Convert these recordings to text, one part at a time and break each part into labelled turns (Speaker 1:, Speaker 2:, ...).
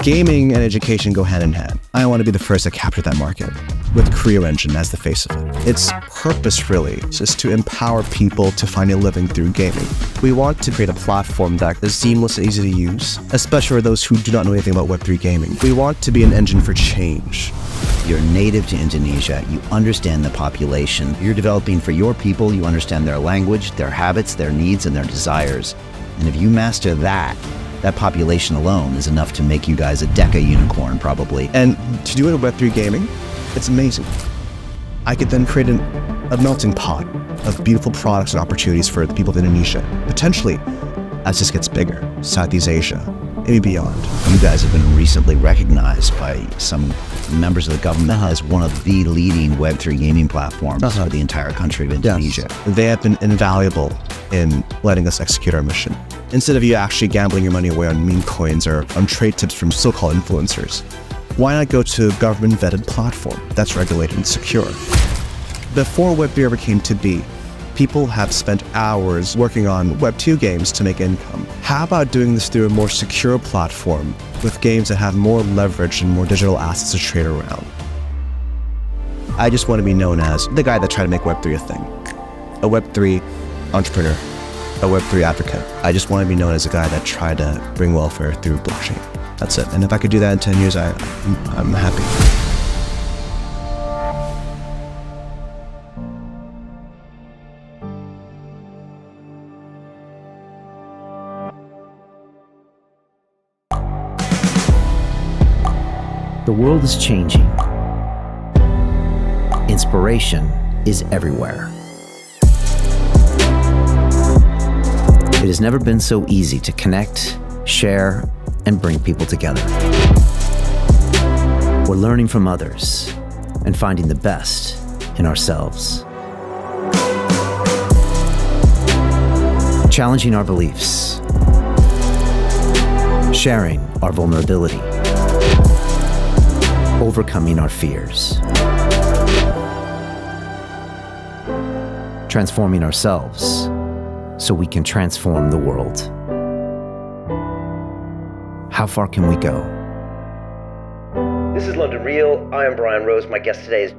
Speaker 1: Gaming and education go hand in hand. I want to be the first to capture that market with Creo Engine as the face of it. Its purpose really is just to empower people to find a living through gaming. We want to create a platform that is seamless and easy to use, especially for those who do not know anything about Web3 gaming. We want to be an engine for change.
Speaker 2: You're native to Indonesia, you understand the population. You're developing for your people, you understand their language, their habits, their needs, and their desires. And if you master that population alone is enough to make you guys a deca unicorn, probably.
Speaker 1: And to do it with Web3 gaming, it's amazing. I could then create a melting pot of beautiful products and opportunities for the people of Indonesia, potentially as this gets bigger, Southeast Asia, maybe beyond.
Speaker 2: You guys have been recently recognized by some members of the government as one of the leading Web3 gaming platforms for the entire country of Indonesia.
Speaker 1: Yes. They have been invaluable in letting us execute our mission. Instead of you actually gambling your money away on meme coins or on trade tips from so-called influencers, why not go to a government-vetted platform that's regulated and secure? Before Web3 ever came to be, people have spent hours working on Web2 games to make income. How about doing this through a more secure platform with games that have more leverage and more digital assets to trade around? I just want to be known as the guy that tried to make Web3 a thing. A Web3 entrepreneur, a Web3 advocate. I just want to be known as a guy that tried to bring welfare through blockchain. That's it. And if I could do that in 10 years, I'm happy.
Speaker 2: The world is changing. Inspiration is everywhere. It has never been so easy to connect, share, and bring people together. We're learning from others and finding the best in ourselves. Challenging our beliefs. Sharing our vulnerability. Overcoming our fears. Transforming ourselves so we can transform the world. How far can we go?
Speaker 3: This is London Real. I am Brian Rose. My guest today is...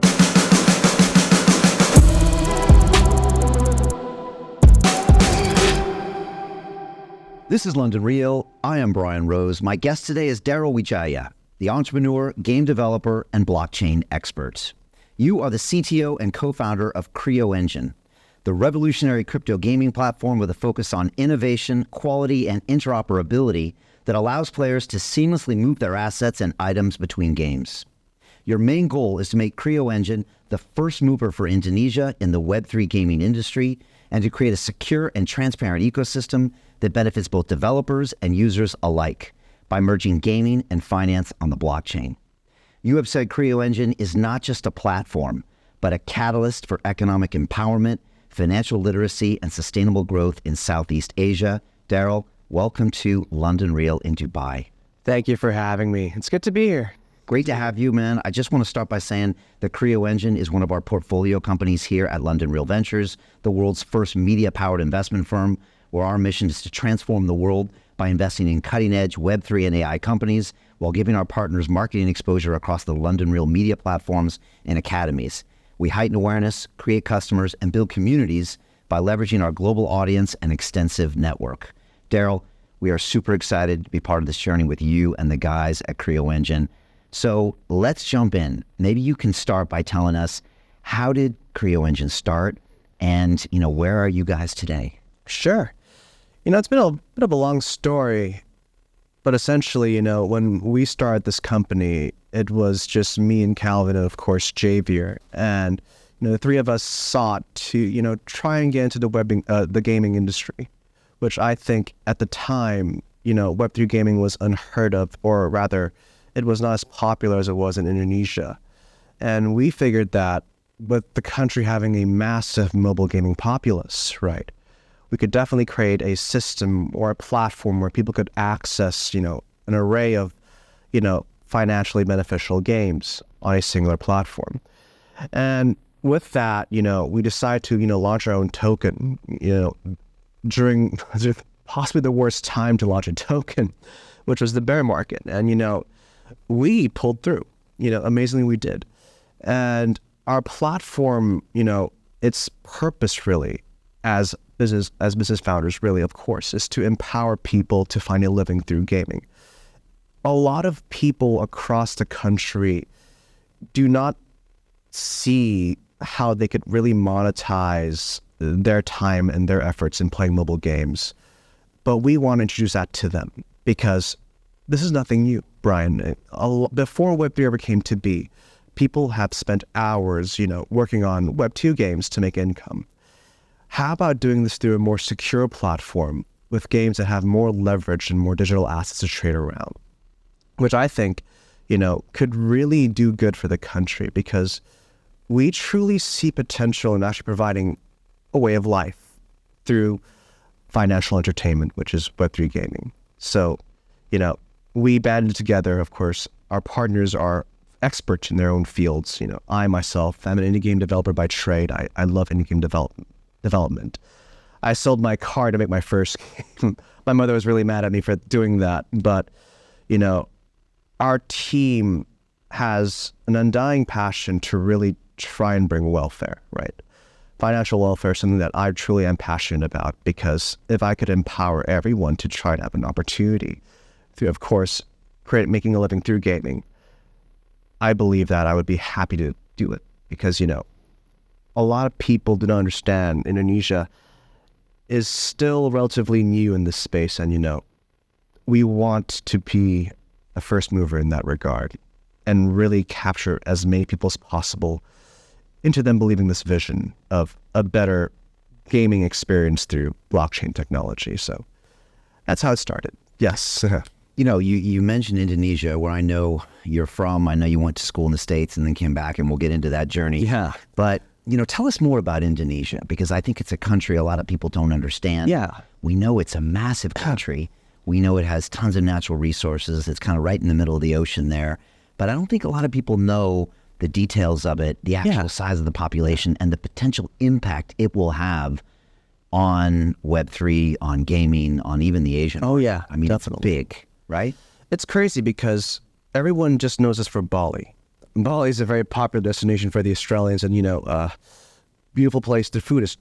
Speaker 2: This is London Real. I am Brian Rose. My guest today is Darrel Wijaya, the entrepreneur, game developer, and blockchain expert. You are the CTO and co-founder of Creo Engine, the revolutionary crypto gaming platform with a focus on innovation, quality, and interoperability that allows players to seamlessly move their assets and items between games. Your main goal is to make Creo Engine the first mover for Indonesia in the Web3 gaming industry and to create a secure and transparent ecosystem that benefits both developers and users alike by merging gaming and finance on the blockchain. You have said Creo Engine is not just a platform, but a catalyst for economic empowerment, financial literacy, and sustainable growth in Southeast Asia. Darrel, welcome to London Real in Dubai.
Speaker 1: Thank you for having me. It's good to be here.
Speaker 2: Great to have you, man. I just want to start by saying the Creo Engine is one of our portfolio companies here at London Real Ventures, the world's first media-powered investment firm, where our mission is to transform the world by investing in cutting-edge Web3 and AI companies while giving our partners marketing exposure across the London Real media platforms and academies. We heighten awareness, create customers, and build communities by leveraging our global audience and extensive network. Darrel, we are super excited to be part of this journey with you and the guys at Creo Engine. So let's jump in. Maybe you can start by telling us, how did Creo Engine start? And, where are you guys today?
Speaker 1: Sure. It's been a bit of a long story, but essentially, when we started this company, it was just me and Calvin and, of course, Javier. And, the three of us sought to, try and get into the gaming industry, which I think at the time, Web3 gaming was unheard of, or rather, it was not as popular as it was in Indonesia. And we figured that with the country having a massive mobile gaming populace, right, we could definitely create a system or a platform where people could access, an array of, financially beneficial games on a singular platform. And with that, we decided to, launch our own token, during possibly the worst time to launch a token. which was the bear market. And, we pulled through, amazingly we did. And our platform, its purpose really as business founders really, of course, is to empower people to find a living through gaming. A lot of people across the country do not see how they could really monetize their time and their efforts in playing mobile games. But we want to introduce that to them because this is nothing new, Brian. Before Web3 ever came to be, people have spent hours, working on Web2 games to make income. How about doing this through a more secure platform with games that have more leverage and more digital assets to trade around? Which I think, could really do good for the country because we truly see potential in actually providing a way of life through financial entertainment, which is Web3 gaming. So, we banded together, of course. Our partners are experts in their own fields. I myself, I'm an indie game developer by trade. I love indie game development. I sold my car to make my first game. My mother was really mad at me for doing that. But, our team has an undying passion to really try and bring welfare, right? Financial welfare is something that I truly am passionate about because if I could empower everyone to try to have an opportunity through, of course, making a living through gaming, I believe that I would be happy to do it because, a lot of people do not understand Indonesia is still relatively new in this space. And, we want to be a first mover in that regard and really capture as many people as possible into them believing this vision of a better gaming experience through blockchain technology. So that's how it started. Yes.
Speaker 2: You mentioned Indonesia, where I know you're from. I know you went to school in the States and then came back, and we'll get into that journey.
Speaker 1: Yeah.
Speaker 2: But, tell us more about Indonesia, because I think it's a country a lot of people don't understand.
Speaker 1: Yeah.
Speaker 2: We know it's a massive country. We know it has tons of natural resources. It's kind of right in the middle of the ocean there. But I don't think a lot of people know the details of it, the actual size of the population, and the potential impact it will have on Web3, on gaming, on even the Asian market.
Speaker 1: Oh, yeah.
Speaker 2: I mean,
Speaker 1: definitely.
Speaker 2: It's big, right?
Speaker 1: It's crazy because everyone just knows us for Bali. Bali is a very popular destination for the Australians and, beautiful place. The food is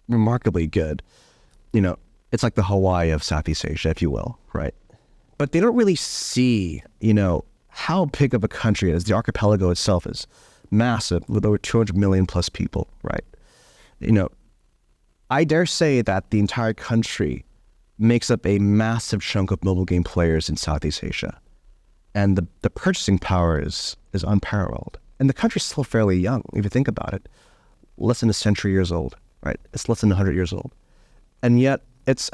Speaker 1: remarkably good. It's like the Hawaii of Southeast Asia, if you will, right? But they don't really see, how big of a country it is. The archipelago itself is massive with over 200 million plus people, right? I dare say that the entire country makes up a massive chunk of mobile game players in Southeast Asia. And the purchasing power is unparalleled. And the country's still fairly young, if you think about it. Less than a century years old, right? It's less than 100 years old. And yet it's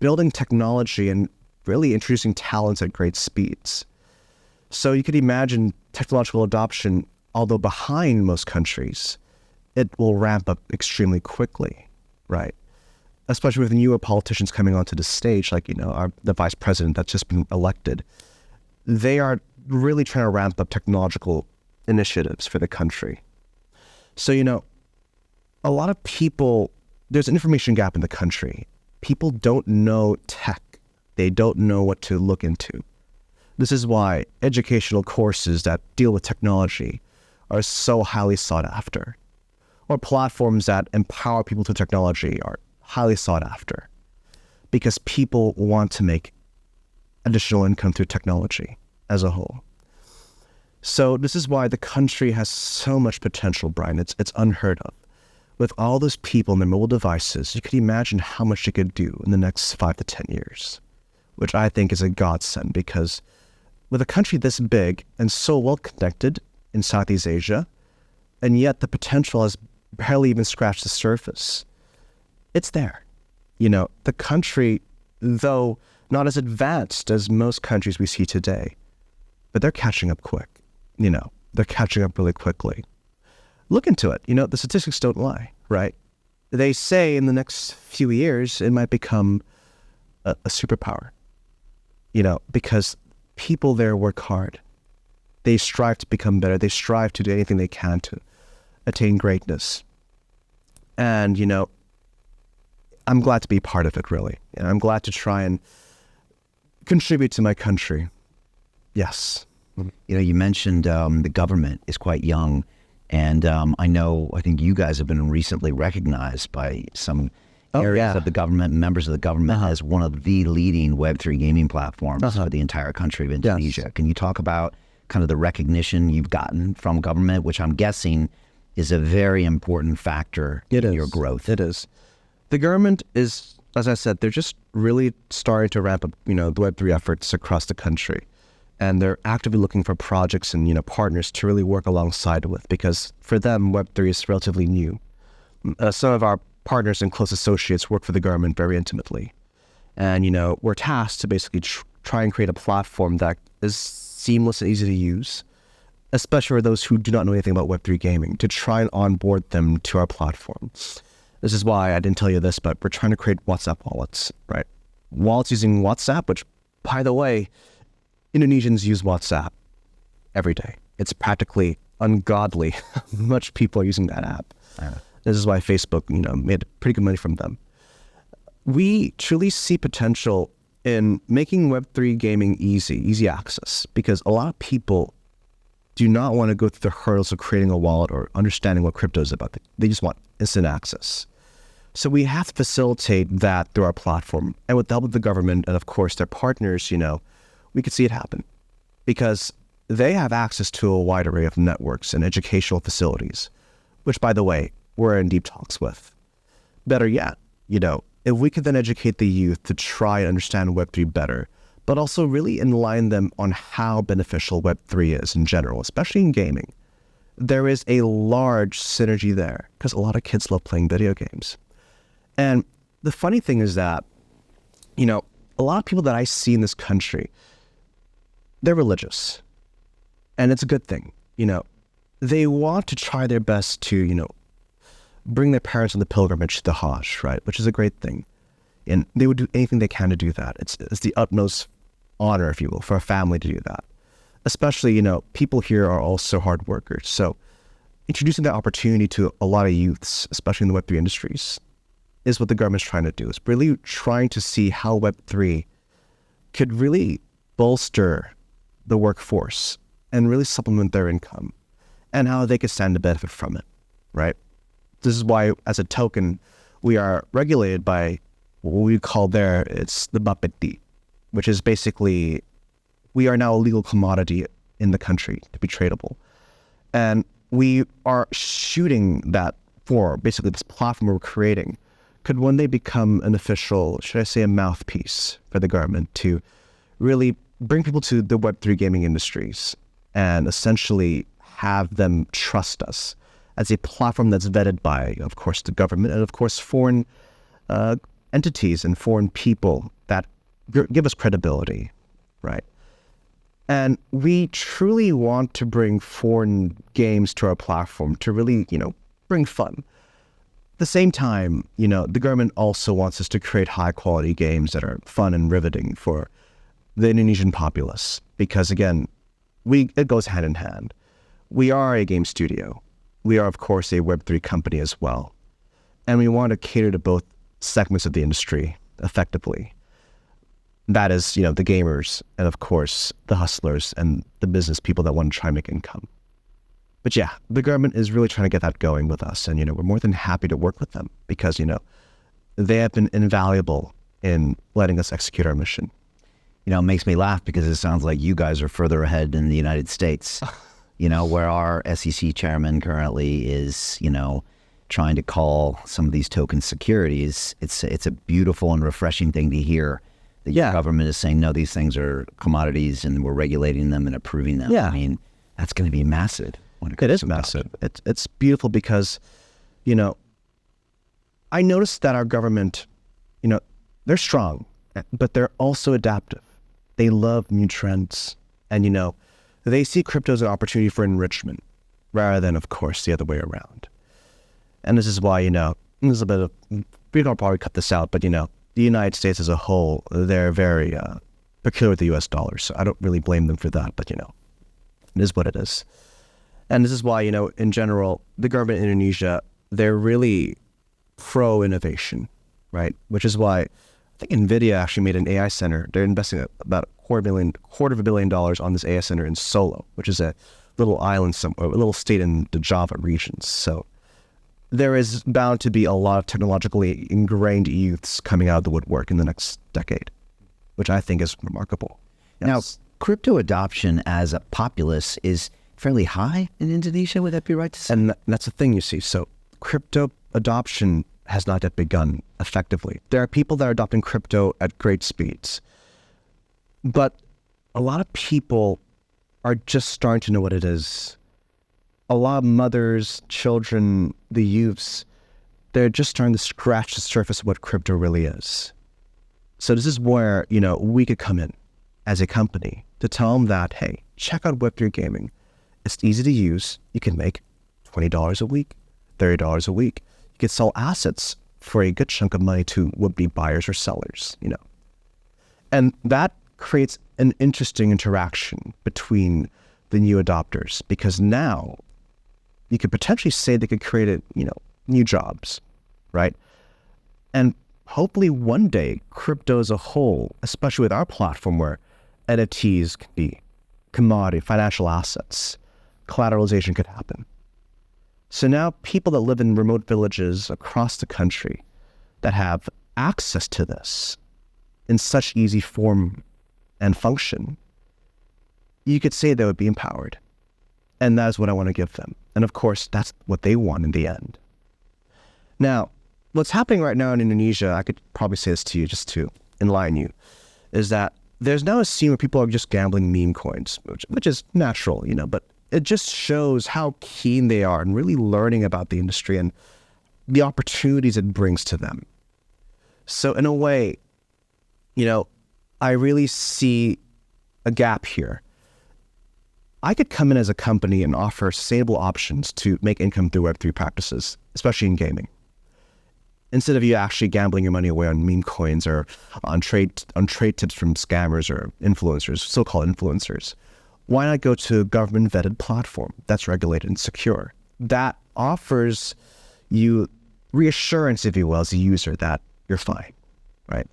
Speaker 1: building technology and really introducing talents at great speeds. So you could imagine technological adoption, although behind most countries, it will ramp up extremely quickly, right? Especially with newer politicians coming onto the stage, like, the vice president that's just been elected. They are really trying to ramp up technological initiatives for the country. So, a lot of people, there's an information gap in the country. People don't know tech. They don't know what to look into. This is why educational courses that deal with technology are so highly sought after, or platforms that empower people through technology are highly sought after, because people want to make additional income through technology as a whole. So this is why the country has so much potential, Brian. It's unheard of. With all those people and their mobile devices, you could imagine how much they could do in the next 5 to 10 years, which I think is a godsend because with a country this big and so well connected in Southeast Asia, and yet the potential has barely even scratched the surface, it's there. The country, though not as advanced as most countries we see today, but they're catching up quick. They're catching up really quickly. Look into it. The statistics don't lie, right? They say in the next few years, it might become a superpower, because people there work hard. They strive to become better. They strive to do anything they can to attain greatness. And, I'm glad to be part of it, really. I'm glad to try and contribute to my country. Yes.
Speaker 2: You mentioned the government is quite young, and I think you guys have been recently recognized by some areas of the government, members of the government, as one of the leading Web3 gaming platforms for the entire country of Indonesia.
Speaker 1: Yes.
Speaker 2: Can you talk about kind of the recognition you've gotten from government, which I'm guessing is a very important factor in your growth?
Speaker 1: It is. The government is, as I said, they're just really starting to ramp up, the Web3 efforts across the country. And they're actively looking for projects and, partners to really work alongside with, because for them, Web3 is relatively new. Some of our partners and close associates work for the government very intimately. And, we're tasked to basically try and create a platform that is seamless and easy to use, especially for those who do not know anything about Web3 gaming, to try and onboard them to our platform. This is why I didn't tell you this, but we're trying to create WhatsApp wallets, right? Wallets using WhatsApp, which, by the way, Indonesians use WhatsApp every day. It's practically ungodly how much people are using that app. This is why Facebook, made pretty good money from them. We truly see potential in making Web3 gaming easy access, because a lot of people do not want to go through the hurdles of creating a wallet or understanding what crypto is about. They just want instant access. So we have to facilitate that through our platform. And with the help of the government and, of course, their partners, we could see it happen, because they have access to a wide array of networks and educational facilities, which, by the way, we're in deep talks with. Better yet, if we could then educate the youth to try and understand Web3 better, but also really enlighten them on how beneficial Web3 is in general, especially in gaming, there is a large synergy there, because a lot of kids love playing video games. And the funny thing is that, a lot of people that I see in this country, they're religious, and it's a good thing. They want to try their best to, bring their parents on the pilgrimage to the Hajj, right? Which is a great thing. And they would do anything they can to do that. It's the utmost honor, if you will, for a family to do that. Especially, people here are also hard workers. So introducing that opportunity to a lot of youths, especially in the Web3 industries, is what the government's trying to do. It's really trying to see how Web3 could really bolster the workforce and really supplement their income, and how they could stand to benefit from it, right? This is why, as a token, we are regulated by what we call it's the Bapeti, which is basically, we are now a legal commodity in the country to be tradable. And we are shooting that for basically this platform we're creating could one day become an official, should I say, a mouthpiece for the government to really bring people to the Web3 gaming industries and essentially have them trust us as a platform that's vetted by, of course, the government and, of course, foreign entities and foreign people that give us credibility, right? And we truly want to bring foreign games to our platform to really, bring fun. At the same time, the government also wants us to create high-quality games that are fun and riveting for the Indonesian populace, because, again, it goes hand in hand. We are a game studio. We are, of course, a Web3 company as well. And we want to cater to both segments of the industry effectively. That is, the gamers and, of course, the hustlers and the business people that want to try and make income. But yeah, the government is really trying to get that going with us. And, we're more than happy to work with them because, they have been invaluable in letting us execute our mission.
Speaker 2: It makes me laugh because it sounds like you guys are further ahead in the United States. Where our SEC chairman currently is, trying to call some of these token securities. It's a beautiful and refreshing thing to hear that your government is saying, no, these things are commodities and we're regulating them and approving them.
Speaker 1: Yeah.
Speaker 2: I mean, that's going to be massive.
Speaker 1: It is massive. It's beautiful because, I noticed that our government, they're strong, but they're also adaptive. They love new trends and, they see crypto as an opportunity for enrichment rather than, of course, the other way around. And this is why, there's a bit of, we can probably cut this out, but, the United States as a whole, they're very peculiar with the US dollar. So I don't really blame them for that, but, it is what it is. And this is why, in general, the government in Indonesia, they're really pro-innovation, right? Which is why I think NVIDIA actually made an AI center. They're investing about $250 million on this AI center in Solo, which is a little island, a little state in the Java regions. So there is bound to be a lot of technologically ingrained youths coming out of the woodwork in the next decade, which I think is remarkable. Yes.
Speaker 2: Now, crypto adoption as a populace is fairly high in Indonesia. Would that be right to say?
Speaker 1: And that's the thing you see. So crypto adoption has not yet begun effectively. There are people that are adopting crypto at great speeds, but a lot of people are just starting to know what it is. A lot of mothers, children, the youths, they're just starting to scratch the surface of what crypto really is. So this is where, we could come in as a company to tell them that, hey, check out Web3 gaming. It's easy to use. You can make $20 a week, $30 a week. You can sell assets for a good chunk of money to would-be buyers or sellers, And that creates an interesting interaction between the new adopters, because now you could potentially say they could create new jobs, right? And hopefully one day crypto as a whole, especially with our platform where NFTs can be commodity, financial assets, collateralization could happen. So now people that live in remote villages across the country that have access to this in such easy form and function, you could say they would be empowered. And that is what I want to give them. And of course, that's what they want in the end. Now, what's happening right now in Indonesia, I could probably say this to you just to enlighten you, is that there's now a scene where people are just gambling meme coins, which is natural, but it just shows how keen they are and really learning about the industry and the opportunities it brings to them. So in a way, I really see a gap here. I could come in as a company and offer sustainable options to make income through Web3 practices, especially in gaming. Instead of you actually gambling your money away on meme coins or on trade tips from scammers or influencers, so-called influencers, why not go to a government-vetted platform that's regulated and secure? That offers you reassurance, if you will, as a user that you're fine, right?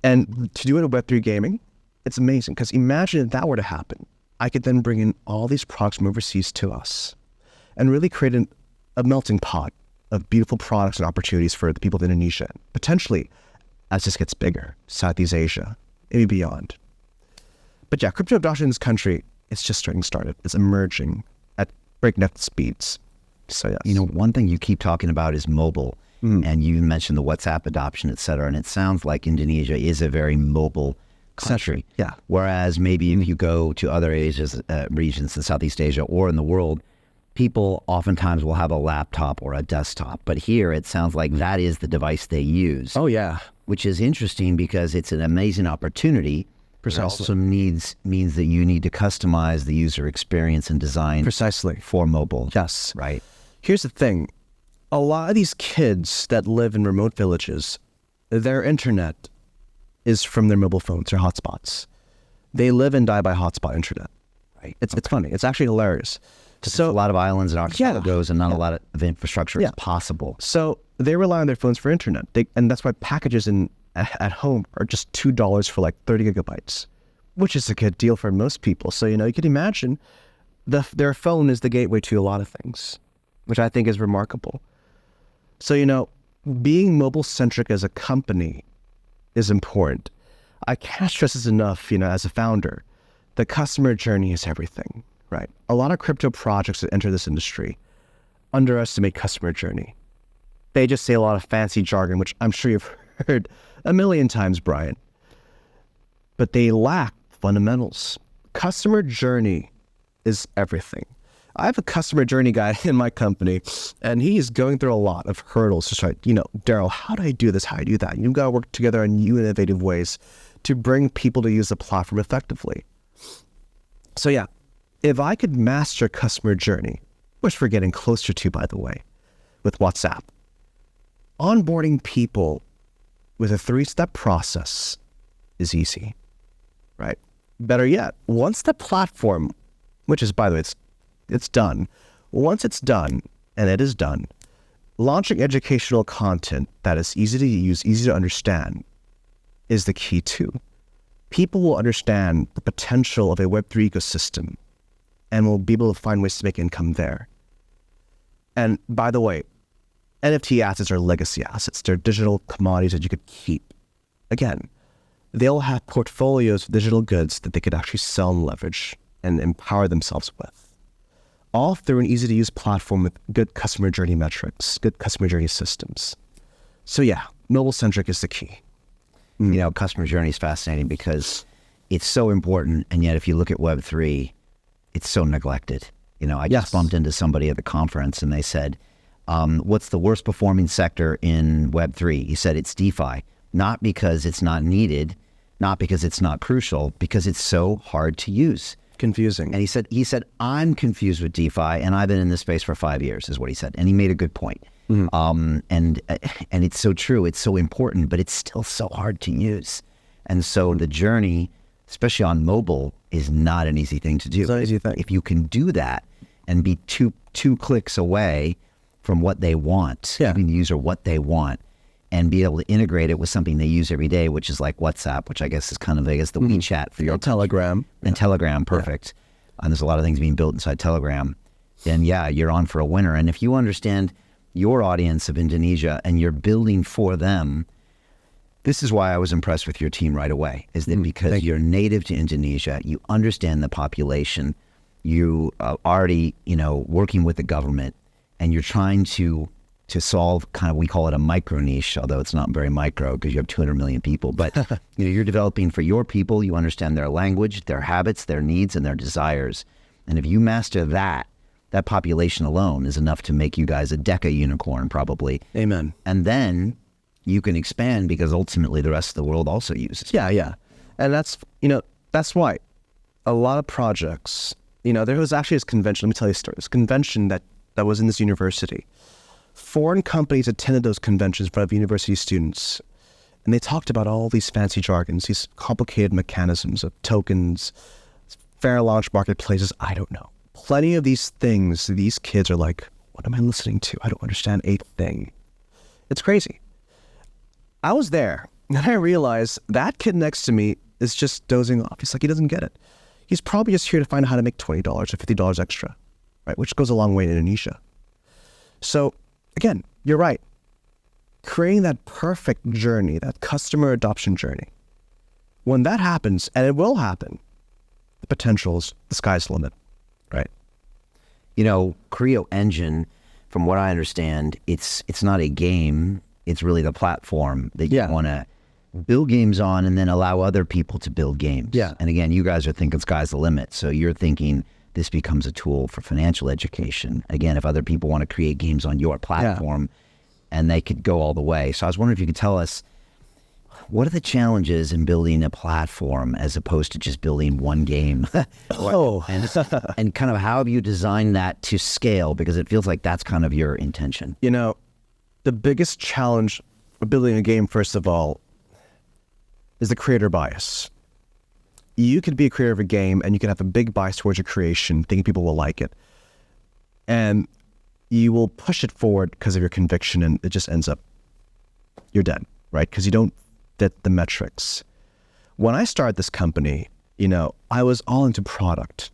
Speaker 1: And to do it in Web3 gaming, it's amazing, because imagine if that were to happen. I could then bring in all these products from overseas to us and really create a melting pot of beautiful products and opportunities for the people of Indonesia, potentially as this gets bigger, Southeast Asia, maybe beyond. But yeah, crypto adoption in this country, it's just started. It's emerging at breakneck speeds. So yes.
Speaker 2: One thing you keep talking about is mobile, and you mentioned the WhatsApp adoption, et cetera, and it sounds like Indonesia is a very mobile country.
Speaker 1: Yeah.
Speaker 2: Whereas maybe if you go to other regions in Southeast Asia or in the world, people oftentimes will have a laptop or a desktop. But here it sounds like that is the device they use.
Speaker 1: Oh, yeah.
Speaker 2: Which is interesting because it's an amazing opportunity.
Speaker 1: Precisely.
Speaker 2: It also means that you need to customize the user experience and design
Speaker 1: precisely
Speaker 2: for mobile.
Speaker 1: Yes.
Speaker 2: Right.
Speaker 1: Here's the thing. A lot of these kids that live in remote villages, their internet is from their mobile phones, their hotspots. They live and die by hotspot internet. Right. It's funny. It's actually hilarious.
Speaker 2: So a lot of islands and archipelagos and not a lot of infrastructure is possible.
Speaker 1: So they rely on their phones for internet. And that's why packages at home are just $2 for like 30 gigabytes, which is a good deal for most people. So, you could imagine their phone is the gateway to a lot of things, which I think is remarkable. So, being mobile-centric as a company is important. I can't stress this enough, as a founder. The customer journey is everything, right? A lot of crypto projects that enter this industry underestimate customer journey. They just say a lot of fancy jargon, which I'm sure you've heard a million times, Brian. But they lack fundamentals. Customer journey is everything. I have a customer journey guy in my company, and he's going through a lot of hurdles to try, Darrel, how do I do this? How do I do that? You've got to work together in new innovative ways to bring people to use the platform effectively. So yeah, if I could master customer journey, which we're getting closer to, by the way, with WhatsApp, onboarding people with a 3-step process is easy, right? Better yet, once the platform, which is, by the way, it's done. Once it's done, and it is done, launching educational content that is easy to use, easy to understand, is the key too. People will understand the potential of a Web3 ecosystem and will be able to find ways to make income there. And by the way, NFT assets are legacy assets. They're digital commodities that you could keep. Again, they'll have portfolios of digital goods that they could actually sell and leverage and empower themselves with, all through an easy-to-use platform with good customer journey metrics, good customer journey systems. So yeah, mobile-centric is the key.
Speaker 2: You know, customer journey is fascinating because it's so important, and yet if you look at Web3, it's so neglected. You know, I just bumped into somebody at the conference, and they said, what's the worst performing sector in Web3? He said it's DeFi, not because it's not needed, not because it's not crucial, because it's so hard to use.
Speaker 1: Confusing.
Speaker 2: And he said, I'm confused with DeFi, and I've been in this space for 5 years, is what he said. And he made a good point. And it's so true. It's so important, but it's still so hard to use. And so the journey, especially on mobile, is not an easy thing to do.
Speaker 1: It's not an easy thing.
Speaker 2: If you can do that and be two clicks away from what they want, giving the user what they want, and be able to integrate it with something they use every day, which is like WhatsApp, which I guess is kind of, the WeChat for your
Speaker 1: Telegram.
Speaker 2: And Telegram, perfect. And there's a lot of things being built inside Telegram. Then you're on for a winner. And if you understand your audience of Indonesia and you're building for them, this is why I was impressed with your team right away, is that because you're native to Indonesia, you understand the population, you are already, working with the government, and you're trying to solve kind of, we call it a micro niche, although it's not very micro because you have 200 million people, but you're developing for your people. You understand their language, their habits, their needs, and their desires. And if you master that population alone is enough to make you guys a deca unicorn, probably.
Speaker 1: Amen.
Speaker 2: And then you can expand because ultimately the rest of the world also uses it.
Speaker 1: Yeah. And that's why a lot of projects, there was actually this convention, let me tell you a story, this convention that was in this university. Foreign companies attended those conventions in front of university students, and they talked about all these fancy jargons, these complicated mechanisms of tokens, fair launch marketplaces, I don't know. Plenty of these things, these kids are like, what am I listening to? I don't understand a thing. It's crazy. I was there, and I realized that kid next to me is just dozing off. He's like, he doesn't get it. He's probably just here to find out how to make $20 or $50 extra, right? Which goes a long way in Indonesia. So again, you're right. Creating that perfect journey, that customer adoption journey, when that happens, and it will happen, the potential's the sky's the limit, right?
Speaker 2: Creo engine, from what I understand, it's not a game. It's really the platform that you want to build games on and then allow other people to build games.
Speaker 1: Yeah.
Speaker 2: And again, you guys are thinking sky's the limit. So you're thinking this becomes a tool for financial education. Again, if other people want to create games on your platform, and they could go all the way. So I was wondering if you could tell us, what are the challenges in building a platform as opposed to just building one game? And kind of how have you designed that to scale? Because it feels like that's kind of your intention.
Speaker 1: The biggest challenge of building a game, first of all, is the creator bias. You could be a creator of a game and you could have a big bias towards your creation, thinking people will like it. And you will push it forward because of your conviction, and it just ends up, you're dead, right? Because you don't fit the metrics. When I started this company, I was all into product.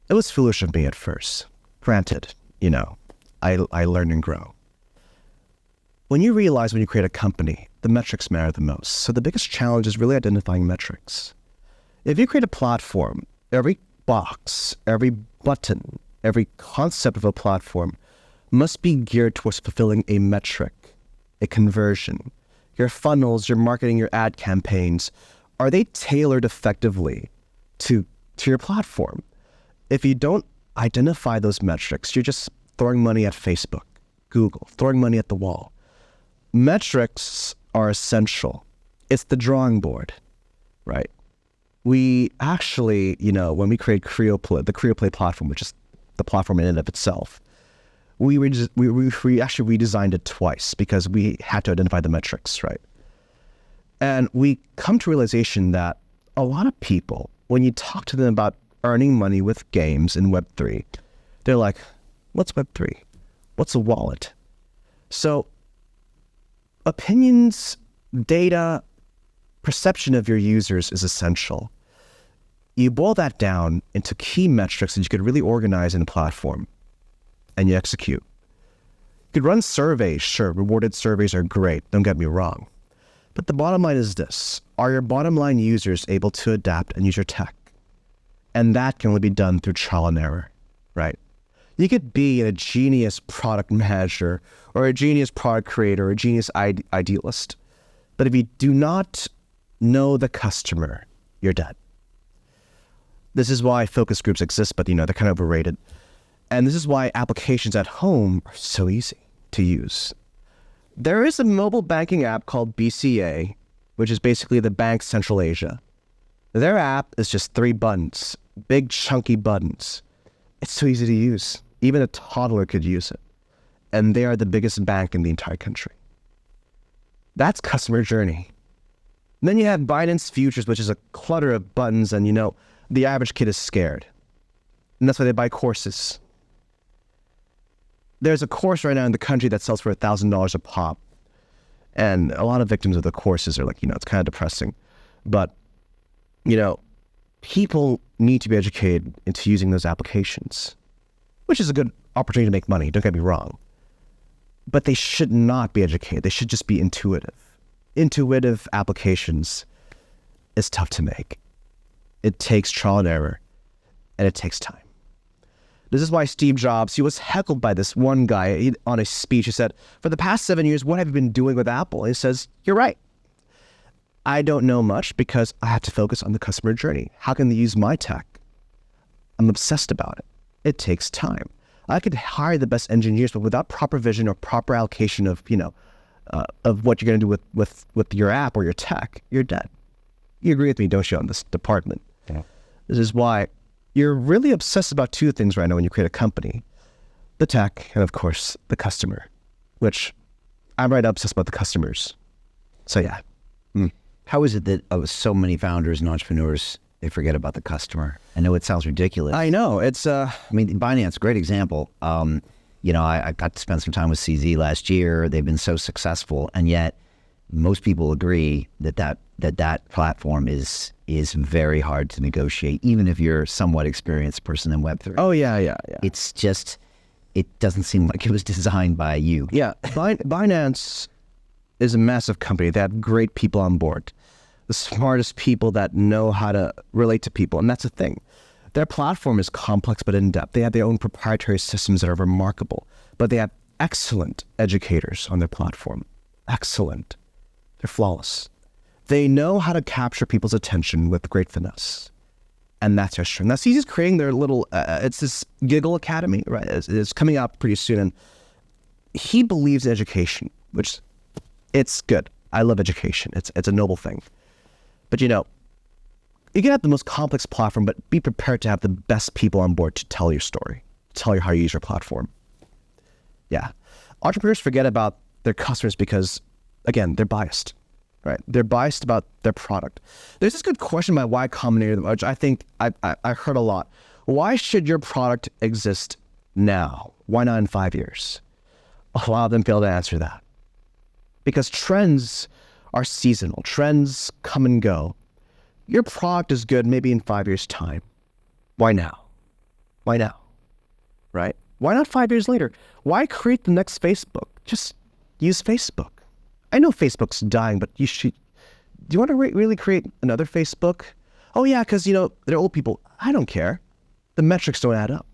Speaker 1: It was foolish of me at first. Granted, I learn and grow. When you realize when you create a company, the metrics matter the most. So the biggest challenge is really identifying metrics. If you create a platform, every box, every button, every concept of a platform must be geared towards fulfilling a metric, a conversion. Your funnels, your marketing, your ad campaigns, are they tailored effectively to your platform? If you don't identify those metrics, you're just throwing money at Facebook, Google, throwing money at the wall. Metrics are essential. It's the drawing board, right? We actually, when we create Creo Play, the Creo Play platform, which is the platform in and of itself, we actually redesigned it twice because we had to identify the metrics, right? And we come to realization that a lot of people, when you talk to them about earning money with games in Web3, they're like, what's Web3? What's a wallet? So opinions, data, perception of your users is essential. You boil that down into key metrics that you could really organize in a platform, and you execute. You could run surveys, sure, rewarded surveys are great, don't get me wrong. But the bottom line is this: are your bottom line users able to adapt and use your tech? And that can only be done through trial and error, right? You could be a genius product manager or a genius product creator or a genius idealist. But if you do not know the customer, you're dead. This is why focus groups exist, but they're kind of overrated. And this is why applications at home are so easy to use. There is a mobile banking app called BCA, which is basically the Bank Central Asia. Their app is just 3 buttons, big chunky buttons. It's so easy to use. Even a toddler could use it. And they are the biggest bank in the entire country. That's customer journey. And then you have Binance Futures, which is a clutter of buttons, and the average kid is scared. And that's why they buy courses. There's a course right now in the country that sells for $1,000 a pop. And a lot of victims of the courses are like, it's kind of depressing. But, people need to be educated into using those applications, which is a good opportunity to make money, don't get me wrong. But they should not be educated. They should just be intuitive. Intuitive applications is tough to make. It takes trial and error, and it takes time. This is why Steve Jobs, he was heckled by this one guy on a speech. He said, for the past 7 years, what have you been doing with Apple? And he says, you're right. I don't know much because I have to focus on the customer journey. How can they use my tech? I'm obsessed about it. It takes time. I could hire the best engineers, but without proper vision or proper allocation of, of what you're going to do with your app or your tech, you're dead. You agree with me, don't you, on this department? Yeah. This is why you're really obsessed about 2 things right now when you create a company: the tech and, of course, the customer, which I'm right obsessed about the customers. So, yeah.
Speaker 2: How is it that so many founders and entrepreneurs, they forget about the customer? I know it sounds ridiculous.
Speaker 1: I know. It's
Speaker 2: Binance, great example. I got to spend some time with CZ last year. They've been so successful, and yet most people agree that platform is very hard to negotiate, even if you're a somewhat experienced person in Web3.
Speaker 1: Oh, yeah.
Speaker 2: It's just, it doesn't seem like it was designed by you.
Speaker 1: Yeah, Binance is a massive company. They have great people on board, the smartest people that know how to relate to people, and that's the thing. Their platform is complex but in-depth. They have their own proprietary systems that are remarkable, but they have excellent educators on their platform. Excellent. They're flawless. They know how to capture people's attention with great finesse, and that's their strength. Now, CZ's creating their little, it's this Giggle Academy, right? It's coming out pretty soon, and he believes in education, which it's good. I love education. It's a noble thing. But you can have the most complex platform, but be prepared to have the best people on board to tell your story, tell you how you use your platform. Yeah. Entrepreneurs forget about their customers because, again, they're biased, right? They're biased about their product. There's this good question by Y Combinator, which I think I heard a lot. Why should your product exist now? Why not in 5 years? A lot of them fail to answer that. Because trends are seasonal. Trends come and go. Your product is good maybe in 5 years' time. Why now? Why now? Right? Why not 5 years later? Why create the next Facebook? Just use Facebook. I know Facebook's dying, but you should. Do you want to really create another Facebook? Oh yeah, because they're old people. I don't care. The metrics don't add up.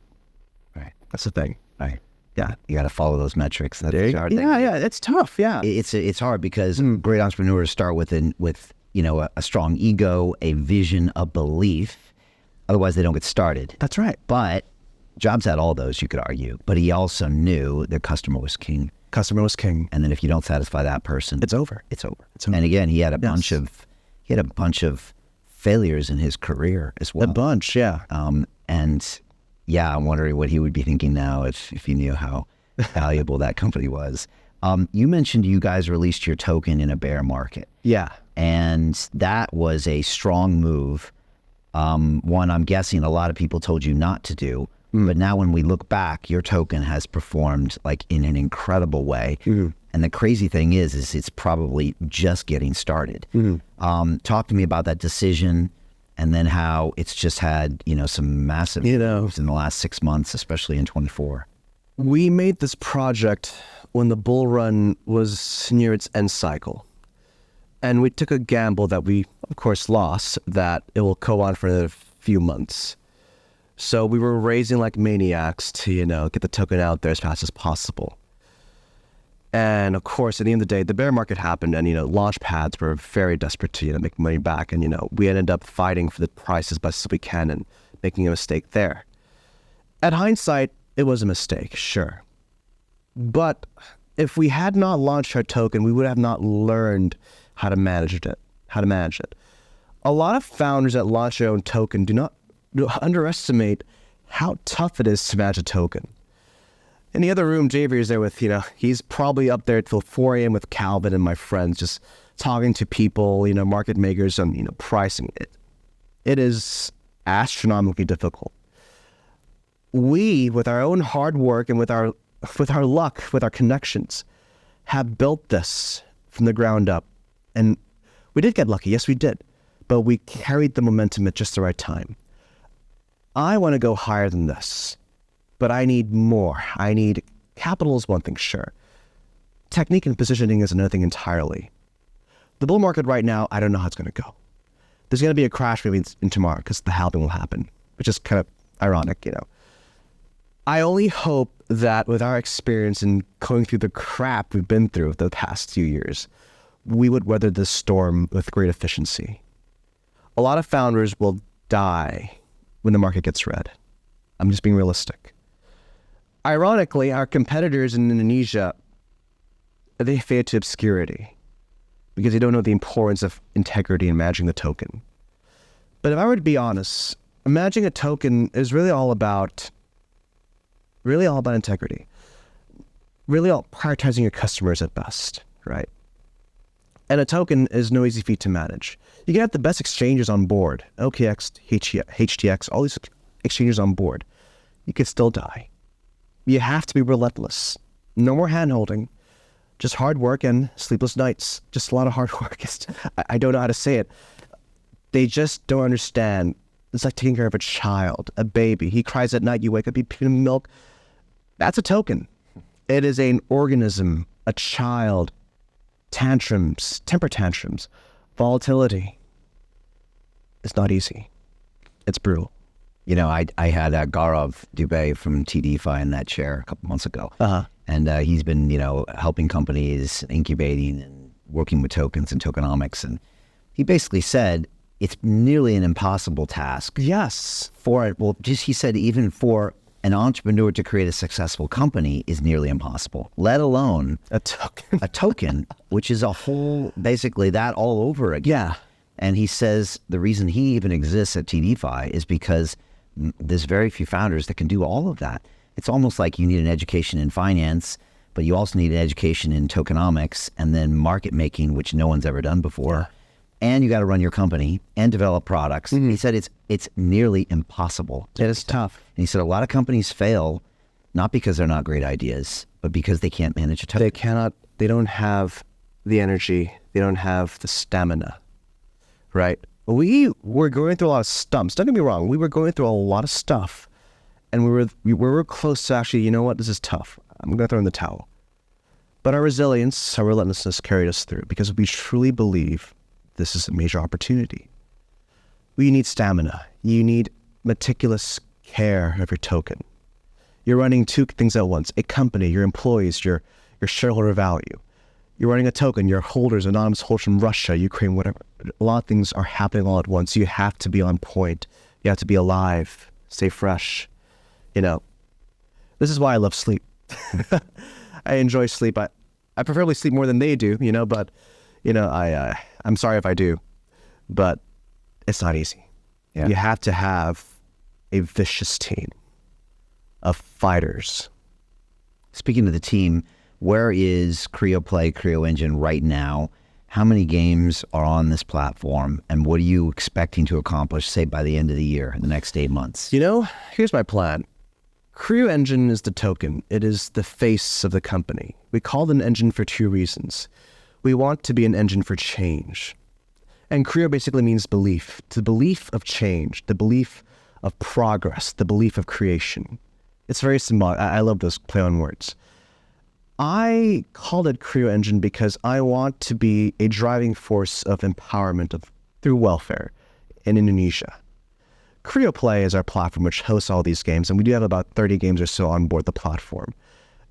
Speaker 2: Right.
Speaker 1: That's the thing.
Speaker 2: Right.
Speaker 1: Yeah.
Speaker 2: You got to follow those metrics. That's
Speaker 1: the
Speaker 2: hard thing.
Speaker 1: Yeah. It's tough. Yeah.
Speaker 2: It's hard because great entrepreneurs start with a strong ego, a vision, a belief. Otherwise, they don't get started.
Speaker 1: That's right.
Speaker 2: But Jobs had all those, you could argue. But he also knew the customer was king.
Speaker 1: Customer was king.
Speaker 2: And then if you don't satisfy that person,
Speaker 1: it's over.
Speaker 2: It's over. And again, he had a bunch of failures in his career as well.
Speaker 1: A bunch, yeah.
Speaker 2: I'm wondering what he would be thinking now if he knew how valuable that company was. You mentioned you guys released your token in a bear market.
Speaker 1: Yeah.
Speaker 2: And that was a strong move. One I'm guessing a lot of people told you not to do. But now when we look back, your token has performed like in an incredible way. And the crazy thing is it's probably just getting started. Talk to me about that decision and then how it's just had, some massive moves in the last 6 months, especially in 24.
Speaker 1: We made this project when the bull run was near its end cycle. And we took a gamble that we, of course, lost, that it will go on for another few months. So we were raising like maniacs to, get the token out there as fast as possible. And of course, at the end of the day, the bear market happened and, launch pads were very desperate to, make money back. And, we ended up fighting for the price as best as we can and making a mistake there. At hindsight, it was a mistake, sure. But if we had not launched our token, we would have not learned how to manage it. A lot of founders that launch their own token do not underestimate how tough it is to manage a token. In the other room, Javier is there with, he's probably up there till 4 a.m. with Calvin and my friends, just talking to people, market makers on, pricing it. It is astronomically difficult. We, with our own hard work and with our luck, with our connections, have built this from the ground up. And we did get lucky, yes we did, but we carried the momentum at just the right time. I want to go higher than this, but I need more. I need capital is one thing, sure. Technique and positioning is another thing entirely. The bull market right now, I don't know how it's going to go. There's going to be a crash maybe in tomorrow because the halving will happen, which is kind of ironic, I only hope that with our experience in going through the crap we've been through the past few years, we would weather this storm with great efficiency. A lot of founders will die when the market gets red. I'm just being realistic. Ironically, our competitors in Indonesia, they fade to obscurity because they don't know the importance of integrity in managing the token. But if I were to be honest, managing a token is really all about integrity. Really all prioritizing your customers at best, right? And a token is no easy feat to manage. You can have the best exchanges on board, OKX, HTX, all these exchanges on board. You could still die. You have to be relentless. No more hand-holding. Just hard work and sleepless nights. Just a lot of hard work. I don't know how to say it. They just don't understand. It's like taking care of a child, a baby. He cries at night, you wake up, you feed him milk. That's a token. It is an organism, a child. Tantrums, temper tantrums, volatility. It's not easy. It's brutal.
Speaker 2: I had Gaurav Dubey from TDFi in that chair a couple months ago. And he's been, helping companies, incubating and working with tokens and tokenomics. And he basically said it's nearly an impossible task.
Speaker 1: Yes.
Speaker 2: He said even for an entrepreneur to create a successful company is nearly impossible, let alone
Speaker 1: a token.
Speaker 2: A token, which is a whole, basically that all over again.
Speaker 1: Yeah.
Speaker 2: And he says the reason he even exists at TDFi is because there's very few founders that can do all of that. It's almost like you need an education in finance, but you also need an education in tokenomics and then market making, which no one's ever done before. Yeah. And you got to run your company and develop products. He said it's nearly impossible.
Speaker 1: It is tough.
Speaker 2: And he said a lot of companies fail, not because they're not great ideas, but because they can't manage a token.
Speaker 1: They don't have the energy. They don't have the stamina, right? We were going through a lot of stumps. Don't get me wrong. We were going through a lot of stuff. And we were close to actually, you know what, this is tough. I'm going to throw in the towel. But our resilience, our relentlessness carried us through because we truly believe this is a major opportunity. You need stamina. You need meticulous care of your token. You're running two things at once: a company, your employees, your shareholder value. You're running a token, your holders, anonymous holders from Russia, Ukraine, whatever. A lot of things are happening all at once. You have to be on point. You have to be alive, stay fresh. This is why I love sleep. I enjoy sleep. I preferably sleep more than they do, but I'm sorry if I do, but it's not easy. Yeah. You have to have a vicious team of fighters.
Speaker 2: Speaking of the team, where is Creo Play, Creo Engine right now? How many games are on this platform? And what are you expecting to accomplish, say, by the end of the year, in the next 8 months?
Speaker 1: Here's my plan. Creo engine is the token. It is the face of the company. We call it an engine for two reasons. We want to be an engine for change. And Creo basically means belief. The belief of change, the belief of progress, the belief of creation. It's very symbolic. I love those play on words. I called it Creo engine because I want to be a driving force of empowerment through welfare in Indonesia. Creo Play is our platform which hosts all these games, and we do have about 30 games or so on board the platform.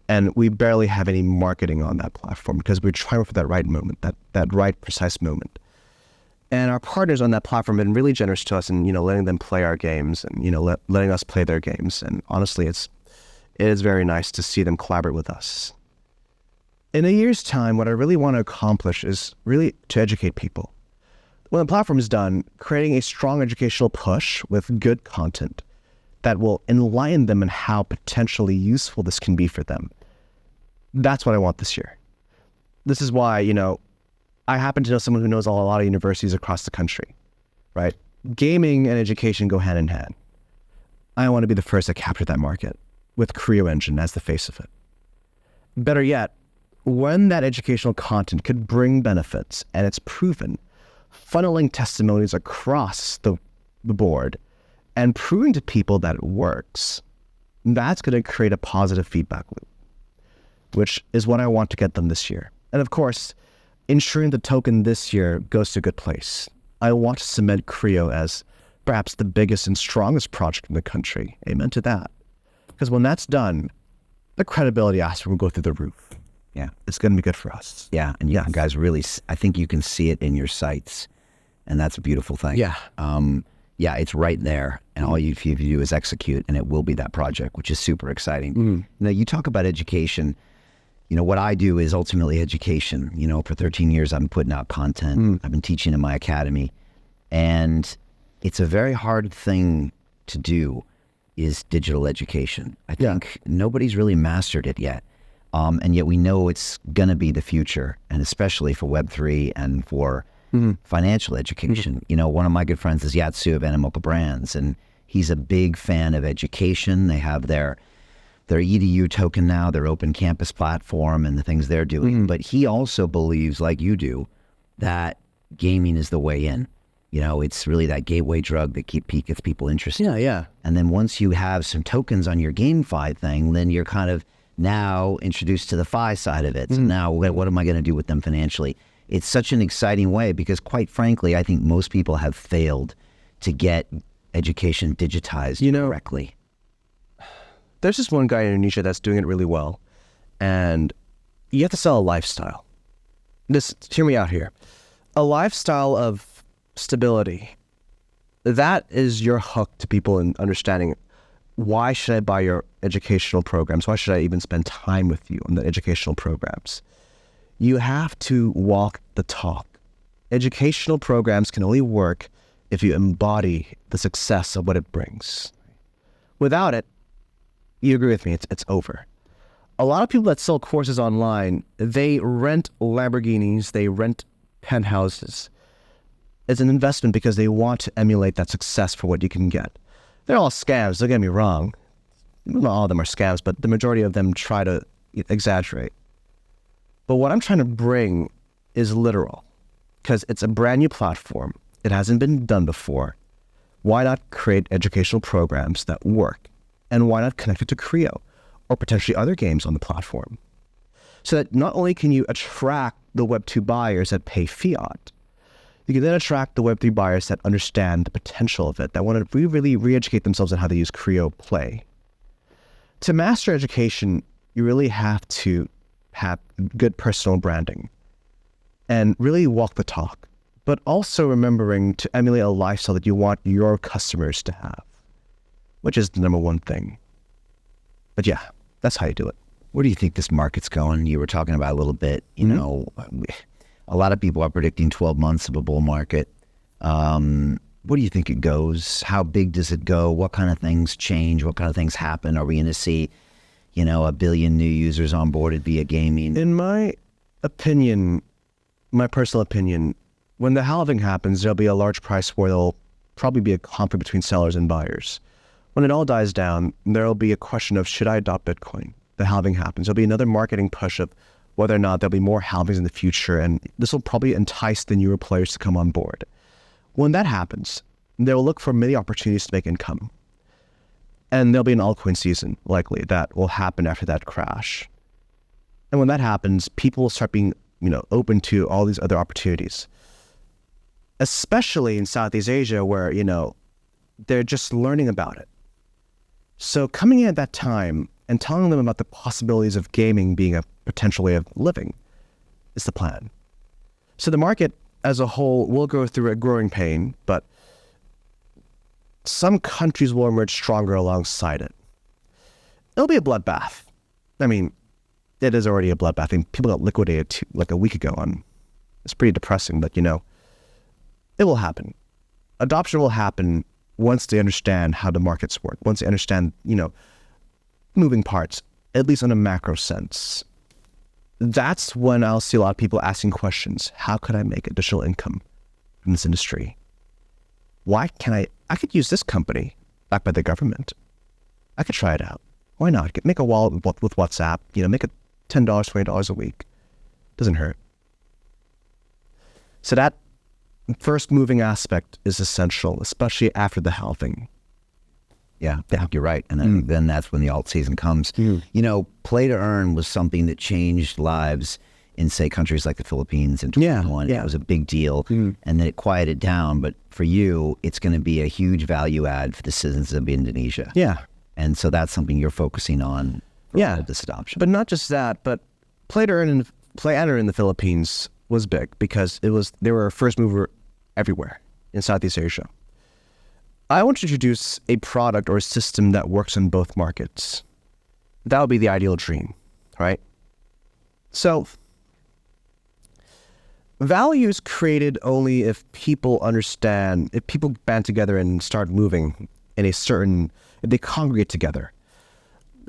Speaker 1: And we barely have any marketing on that platform because we're trying for that right moment, that right precise moment. And our partners on that platform have been really generous to us in, letting them play our games and, letting us play their games. And honestly, it is very nice to see them collaborate with us. In a year's time, what I really want to accomplish is really to educate people. When the platform is done, creating a strong educational push with good content that will enlighten them in how potentially useful this can be for them. That's what I want this year. This is why, I happen to know someone who knows a lot of universities across the country, right? Gaming and education go hand in hand. I want to be the first to capture that market with Creo Engine as the face of it. Better yet, when that educational content could bring benefits and it's proven, funneling testimonies across the board and proving to people that it works, that's going to create a positive feedback loop, which is what I want to get them this year. And of course, ensuring the token this year goes to a good place. I want to cement Creo as perhaps the biggest and strongest project in the country. Amen to that. Because when that's done, the credibility aspect will go through the roof.
Speaker 2: Yeah.
Speaker 1: It's going to be good for us.
Speaker 2: Yeah. And you guys really, I think you can see it in your sites. And that's a beautiful thing.
Speaker 1: Yeah.
Speaker 2: Yeah, it's right there. And all you do is execute, and it will be that project, which is super exciting.
Speaker 1: Mm-hmm.
Speaker 2: Now, you talk about education. What I do is ultimately education. For 13 years, I've been putting out content. I've been teaching in my academy. And it's a very hard thing to do is digital education. I think nobody's really mastered it yet. And yet we know it's going to be the future, and especially for Web3 and for financial education. One of my good friends is Yatsu of Animoca Brands, and he's a big fan of education. They have their EDU token now, their open campus platform, and the things they're doing. But he also believes, like you do, that gaming is the way in. It's really that gateway drug that gets people interested.
Speaker 1: Yeah.
Speaker 2: And then once you have some tokens on your GameFi thing, then you're kind of now introduced to the Fi side of it. So now what am I going to do with them financially? It's such an exciting way because, quite frankly, I think most people have failed to get education digitized correctly.
Speaker 1: There's this one guy in Indonesia that's doing it really well, and you have to sell a lifestyle. Hear me out here. A lifestyle of stability. That is your hook to people in understanding why should I buy your educational programs? Why should I even spend time with you on the educational programs? You have to walk the talk. Educational programs can only work if you embody the success of what it brings. Without it, you agree with me, it's over. A lot of people that sell courses online, they rent Lamborghinis, they rent penthouses. It's an investment because they want to emulate that success for what you can get. They're all scams, don't get me wrong. Not all of them are scams, but the majority of them try to exaggerate. But what I'm trying to bring is literal, because it's a brand new platform. It hasn't been done before. Why not create educational programs that work? And why not connect it to Creo or potentially other games on the platform? So that not only can you attract the Web2 buyers that pay fiat, you can then attract the Web3 buyers that understand the potential of it, that want to really re-educate themselves on how to use Creo Play. To master education, you really have to have good personal branding and really walk the talk, but also remembering to emulate a lifestyle that you want your customers to have, which is the number one thing. But yeah, that's how you do it.
Speaker 2: Where do you think this market's going? You were talking about a little bit, a lot of people are predicting 12 months of a bull market. What do you think it goes? How big does it go? What kind of things change? What kind of things happen? Are we going to see, 1 billion new users onboarded via gaming?
Speaker 1: In my opinion, my personal opinion, when the halving happens, there'll be a large price war. There'll probably be a conflict between sellers and buyers. When it all dies down, there'll be a question of, should I adopt Bitcoin? The halving happens. There'll be another marketing push of whether or not there'll be more halvings in the future, and this will probably entice the newer players to come on board. When that happens, they'll look for many opportunities to make income. And there'll be an altcoin season, likely, that will happen after that crash. And when that happens, people will start being, open to all these other opportunities. Especially in Southeast Asia where, they're just learning about it. So coming in at that time and telling them about the possibilities of gaming being a potential way of living is the plan. So the market as a whole will go through a growing pain, but some countries will emerge stronger alongside it. It'll be a bloodbath. I mean, it is already a bloodbath. I think people got liquidated like a week ago. It's pretty depressing, but it will happen. Adoption will happen once they understand how the markets work, once they understand, moving parts, at least in a macro sense. That's when I'll see a lot of people asking questions. How could I make additional income from this industry? Why can't I could use this company backed by the government. I could try it out. Why not? Make a wallet with WhatsApp, make it $10, $20 a week. Doesn't hurt. So that first moving aspect is essential, especially after the halving.
Speaker 2: Yeah, you're right. And then that's when the alt season comes. Play to earn was something that changed lives in, say, countries like the Philippines in 2021. It was a big deal. And then it quieted down. But for you, it's going to be a huge value add for the citizens of Indonesia.
Speaker 1: Yeah.
Speaker 2: And so that's something you're focusing on for all of this adoption.
Speaker 1: But not just that, but Play to Earn and Play and Earn in the Philippines was big because they were a first mover everywhere in Southeast Asia. I want to introduce a product or a system that works in both markets. That would be the ideal dream, right? So, value is created only if people understand, if people band together and start moving in if they congregate together.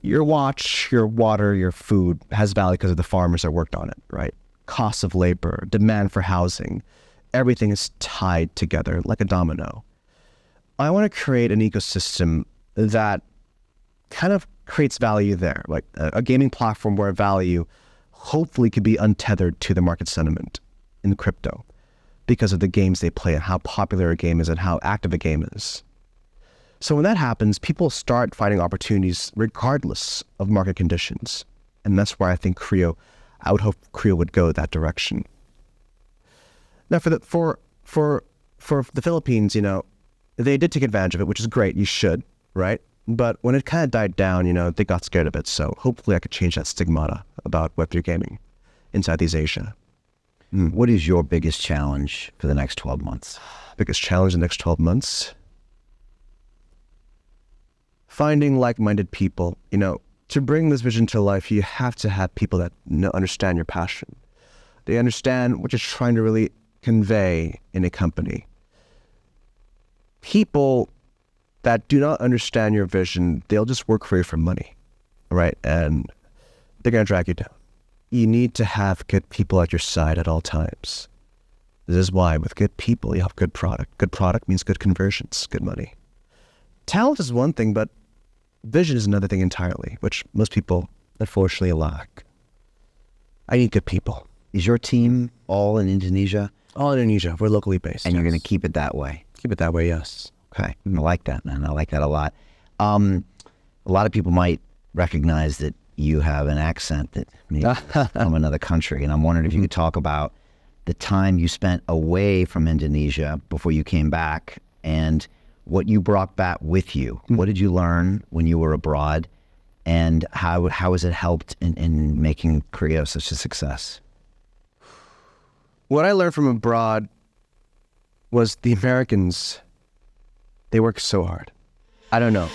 Speaker 1: Your watch, your water, your food has value because of the farmers that worked on it, right? Cost of labor, demand for housing, everything is tied together like a domino. I want to create an ecosystem that kind of creates value there, like a gaming platform where value hopefully could be untethered to the market sentiment in crypto because of the games they play and how popular a game is and how active a game is. So when that happens, people start finding opportunities regardless of market conditions. And that's why I think I would hope Creo would go that direction. Now for the Philippines, they did take advantage of it, which is great. You should, right? But when it kind of died down, they got scared of it. So hopefully I could change that stigmata about Web3 gaming in Southeast Asia.
Speaker 2: What is your biggest challenge for the next 12 months?
Speaker 1: Biggest challenge in the next 12 months? Finding like-minded people. To bring this vision to life, you have to have people that understand your passion. They understand what you're trying to really convey in a company. People that do not understand your vision, they'll just work for you for money, right? And they're going to drag you down. You need to have good people at your side at all times. This is why with good people, you have good product. Good product means good conversions, good money. Talent is one thing, but vision is another thing entirely, which most people unfortunately lack. I need good people.
Speaker 2: Is your team all in Indonesia?
Speaker 1: All in Indonesia. We're locally based.
Speaker 2: And you're going to keep it that way?
Speaker 1: Keep it that way, yes.
Speaker 2: Okay. I like that, man. I like that a lot. A lot of people might recognize that you have an accent that may be from another country. And I'm wondering if you could talk about the time you spent away from Indonesia before you came back and what you brought back with you. What did you learn when you were abroad? And how has it helped in making Creo such a success?
Speaker 1: What I learned from abroad was the Americans, they work so hard. I don't know.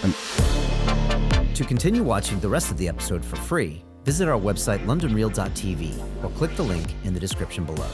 Speaker 4: To continue watching the rest of the episode for free, visit our website londonreal.tv or click the link in the description below.